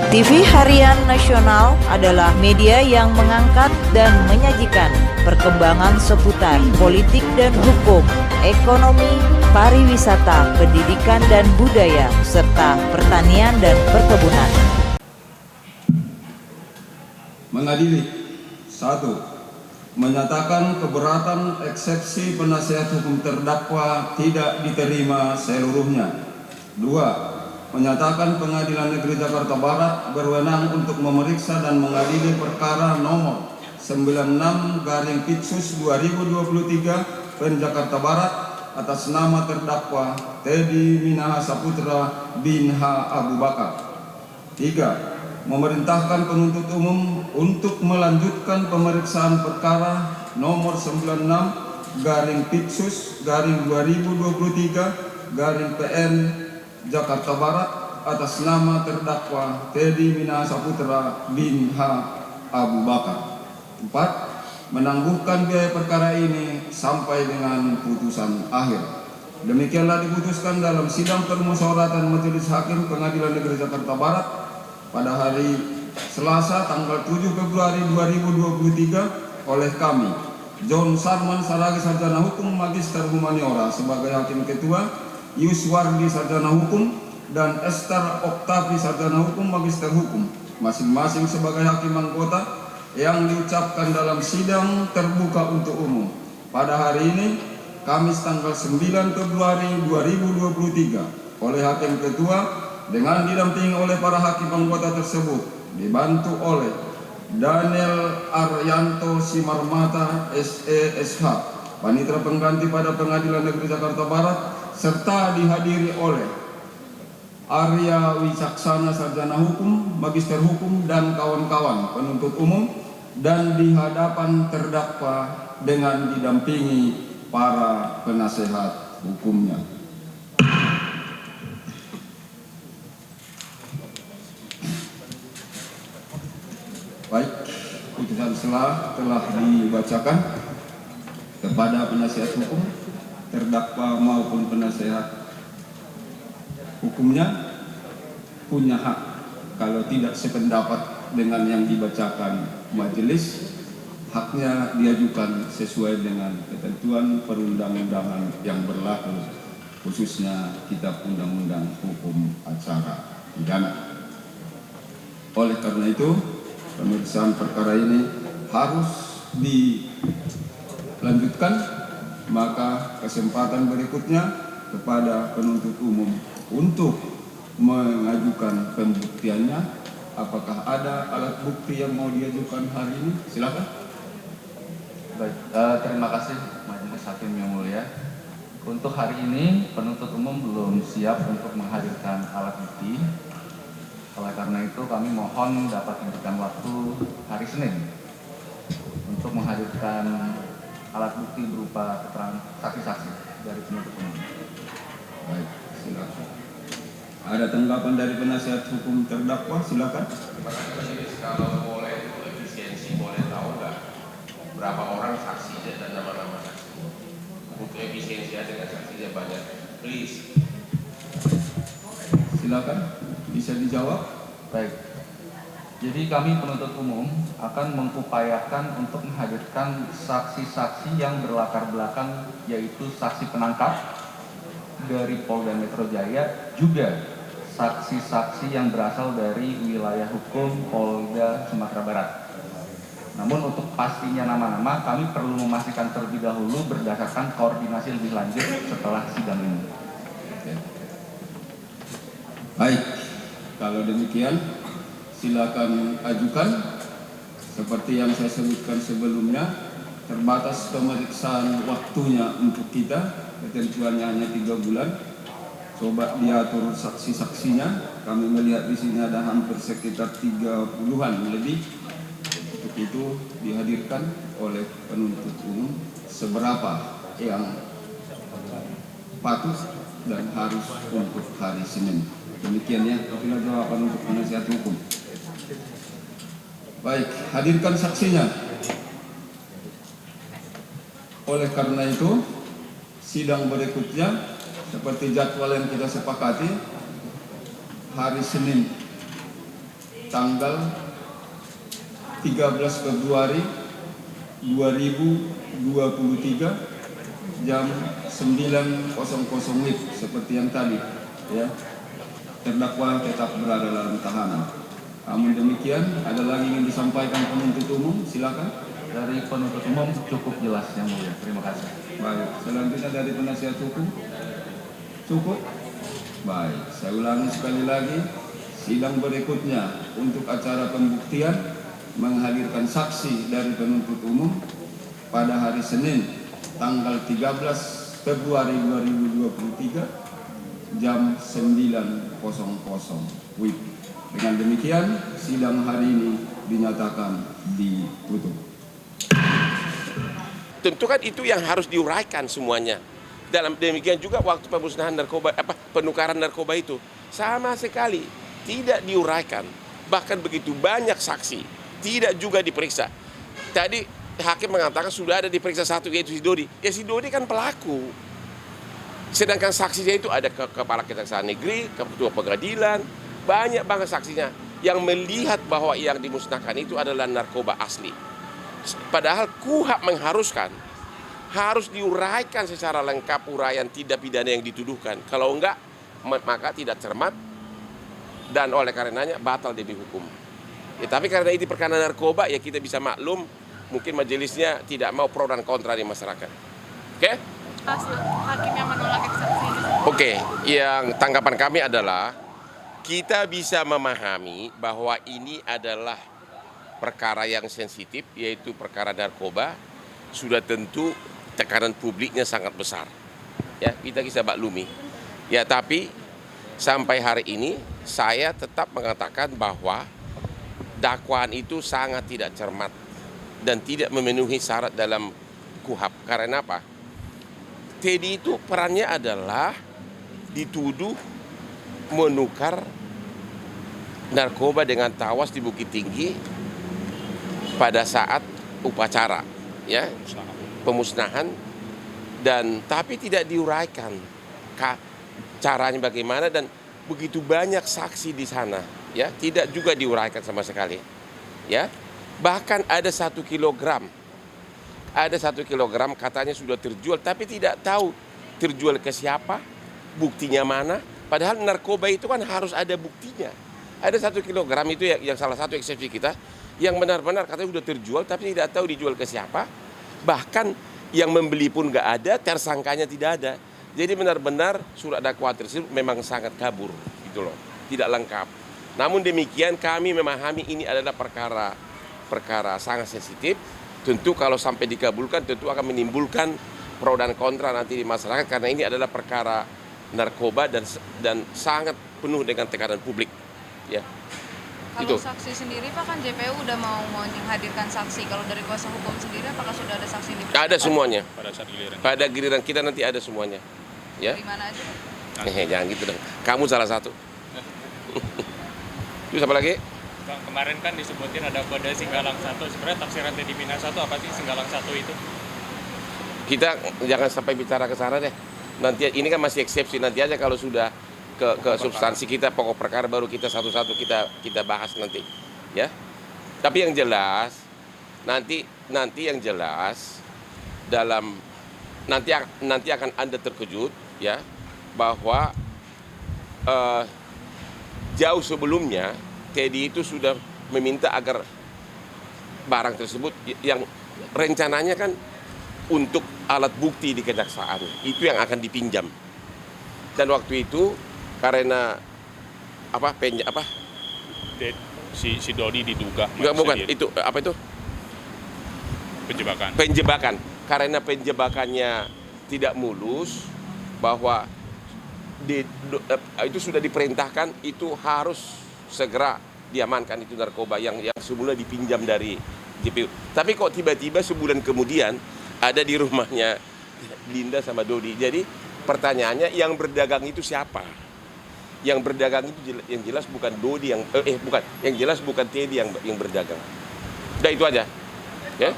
TV Harian Nasional adalah media yang mengangkat dan menyajikan perkembangan seputar politik dan hukum, ekonomi, pariwisata, pendidikan dan budaya, serta pertanian dan perkebunan. Mengadili. 1. Menyatakan keberatan eksepsi penasihat hukum terdakwa tidak diterima seluruhnya. 2. Menyatakan Pengadilan Negeri Jakarta Barat berwenang untuk memeriksa dan mengadili perkara nomor 96/Pitsus-2023 PN Jakarta Barat atas nama terdakwa Teddy Minahasa Putra bin H. Abu Bakar. 3. Memerintahkan penuntut umum untuk melanjutkan pemeriksaan perkara nomor 96/Pitsus-2023 PN Jakarta Barat atas nama terdakwa Teddy Minahasa Putra bin H. Abu Bakar. 4. Menangguhkan biaya perkara ini sampai dengan putusan akhir. Demikianlah diputuskan dalam sidang permusyawaratan Majelis Hakim Pengadilan Negeri Jakarta Barat pada hari Selasa tanggal 7 Februari 2023 oleh kami, John Sarman Saragi Sarjana Hukum Magister Humaniora sebagai Hakim Ketua, Yuswardi Sarjana Hukum, dan Esther Oktavi Sarjana Hukum Magister Hukum, masing-masing sebagai hakim anggota yang diucapkan dalam sidang terbuka untuk umum pada hari ini, Kamis tanggal 9 Februari 2023 oleh Hakim Ketua dengan didampingi oleh para hakim anggota tersebut, dibantu oleh Daniel Aryanto Simarmata SESH, Panitera Pengganti pada Pengadilan Negeri Jakarta Barat, serta dihadiri oleh Arya Wicaksana Sarjana Hukum, Magister Hukum, dan kawan-kawan penuntut umum, dan di hadapan terdakwa dengan didampingi para penasehat hukumnya. Baik, putusan telah dibacakan kepada penasihat hukum, terdakwa maupun penasehat hukumnya punya hak kalau tidak sependapat dengan yang dibacakan majelis, haknya diajukan sesuai dengan ketentuan perundang-undangan yang berlaku, khususnya Kitab Undang-Undang Hukum Acara Pidana. Oleh karena itu, pemeriksaan perkara ini harus dilanjutkan, maka kesempatan berikutnya kepada penuntut umum untuk mengajukan pembuktiannya. Apakah ada alat bukti yang mau diajukan hari ini? Silakan. Baik, terima kasih Majelis Hakim yang mulia. Untuk hari ini penuntut umum belum siap untuk menghadirkan alat bukti. Oleh karena itu kami mohon dapat diberikan waktu hari Senin untuk menghadirkan alat bukti berupa keterangan saksi-saksi dari penuntut umum. Baik, silakan. Ada tanggapan dari penasihat hukum terdakwa? Silakan. Terima kasih Majelis. Kalau boleh efisiensi, boleh tahu nggak berapa orang saksinya dan nama-nama saksi? Untuk efisiensi dengan saksinya banyak, please. Silakan, bisa dijawab. Baik. Jadi kami penuntut umum akan mengupayakan untuk menghadirkan saksi-saksi yang berlatar belakang, yaitu saksi penangkap dari Polda Metro Jaya, juga saksi-saksi yang berasal dari wilayah hukum Polda Sumatera Barat. Namun untuk pastinya nama-nama kami perlu memastikan terlebih dahulu berdasarkan koordinasi lebih lanjut setelah sidang ini. Baik, kalau demikian silakan ajukan. Seperti yang saya sebutkan sebelumnya, terbatas pemeriksaan waktunya untuk kita, ketentuannya hanya 3 bulan. Coba diatur saksi-saksinya. Kami melihat di sini ada hampir sekitar 30-an lebih. Untuk itu dihadirkan oleh penuntut umum seberapa yang patut dan harus untuk hari Senin. Demikian ya, itulah jawaban untuk penasihat hukum. Baik, hadirkan saksinya. Oleh karena itu, sidang berikutnya seperti jadwal yang kita sepakati, hari Senin tanggal 13 Februari 2023 jam 9.00 WIB seperti yang tadi, ya. Terdakwa tetap berada dalam tahanan. Namun demikian, ada lagi yang disampaikan penuntut umum, silakan. Dari penuntut umum cukup jelas yang mulia. Terima kasih. Baik, selanjutnya dari penasihat hukum. Cukup? Baik, saya ulangi sekali lagi. Sidang berikutnya untuk acara pembuktian menghadirkan saksi dari penuntut umum pada hari Senin tanggal 13 Februari 2023 jam 9.00 WIB. Dengan demikian, sidang hari ini dinyatakan ditutup. Tentu kan itu yang harus diuraikan semuanya. Dalam demikian juga waktu pemusnahan narkoba, penukaran narkoba itu sama sekali tidak diuraikan. Bahkan begitu banyak saksi tidak juga diperiksa. Tadi hakim mengatakan sudah ada diperiksa satu, yaitu si Dodi. Ya si Dodi kan pelaku. Sedangkan saksinya itu ada kepala kejaksaan negeri, ketua pengadilan, banyak banget saksinya yang melihat bahwa yang dimusnahkan itu adalah narkoba asli. Padahal KUHP mengharuskan harus diuraikan secara lengkap uraian tindak pidana yang dituduhkan. Kalau enggak, maka tidak cermat dan oleh karenanya batal demi hukum. Ya, tapi karena ini perkara narkoba, ya kita bisa maklum, mungkin majelisnya tidak mau pro dan kontra di masyarakat. Oke? Hakim yang menolak eksepsi ini. Oke, yang tanggapan kami adalah kita bisa memahami bahwa ini adalah perkara yang sensitif, yaitu perkara narkoba. Sudah tentu tekanan publiknya sangat besar. Ya, kita bisa maklumi. Ya, tapi sampai hari ini saya tetap mengatakan bahwa dakwaan itu sangat tidak cermat dan tidak memenuhi syarat dalam KUHP. Karena apa? Teddy itu perannya adalah dituduh menukar narkoba dengan tawas di Bukit Tinggi pada saat upacara, ya, pemusnahan, dan tapi tidak diuraikan caranya bagaimana, dan begitu banyak saksi di sana, ya, tidak juga diuraikan sama sekali, ya. Bahkan ada 1 kilogram katanya sudah terjual, tapi tidak tahu terjual ke siapa, buktinya mana. Padahal narkoba itu kan harus ada buktinya. Ada 1 kilogram itu yang salah satu eksepsi kita, yang benar-benar katanya sudah terjual, tapi tidak tahu dijual ke siapa. Bahkan yang membeli pun nggak ada, tersangkanya tidak ada. Jadi benar-benar surat dakwaan tersebut memang sangat kabur, gitu loh, tidak lengkap. Namun demikian kami memahami ini adalah perkara sangat sensitif. Tentu kalau sampai dikabulkan tentu akan menimbulkan pro dan kontra nanti di masyarakat, karena ini adalah perkara narkoba dan sangat penuh dengan tekanan publik. Ya. Kalau Itu. saksi sendiri Pak, kan JPU udah mau menghadirkan saksi. Kalau dari kuasa hukum sendiri apakah sudah ada saksi yang diperiksa? Ada semuanya. Pada saat giliran. Pada giliran kita nanti ada semuanya. Ya. Dari mana aja? Jangan gitu dong. Kamu salah satu. Terus apa lagi? Bang, kemarin kan disebutin ada kode Singgalang 1. Sebenarnya tafsiran Teddy Mina 1 apa sih Singgalang 1 itu? Kita jangan sampai bicara ke sana deh. Nanti ini kan masih eksepsi, nanti aja kalau sudah ke substansi kita, pokok perkara, baru kita satu-satu kita bahas nanti, ya. Tapi yang jelas nanti yang jelas dalam nanti akan Anda terkejut, ya, bahwa jauh sebelumnya Teddy itu sudah meminta agar barang tersebut yang rencananya kan untuk alat bukti di kejaksaan itu yang akan dipinjam, dan waktu itu karena Si Dodi diduga bukan itu apa itu penjebakan, karena penjebakannya tidak mulus, bahwa itu sudah diperintahkan itu harus segera diamankan itu narkoba yang semula dipinjam dari JPU. Tapi kok tiba-tiba sebulan kemudian ada di rumahnya Linda sama Dodi. Jadi pertanyaannya, yang berdagang itu siapa? Yang berdagang itu yang jelas bukan Dodi yang jelas bukan Teddy yang berdagang. Udah itu aja. Ya.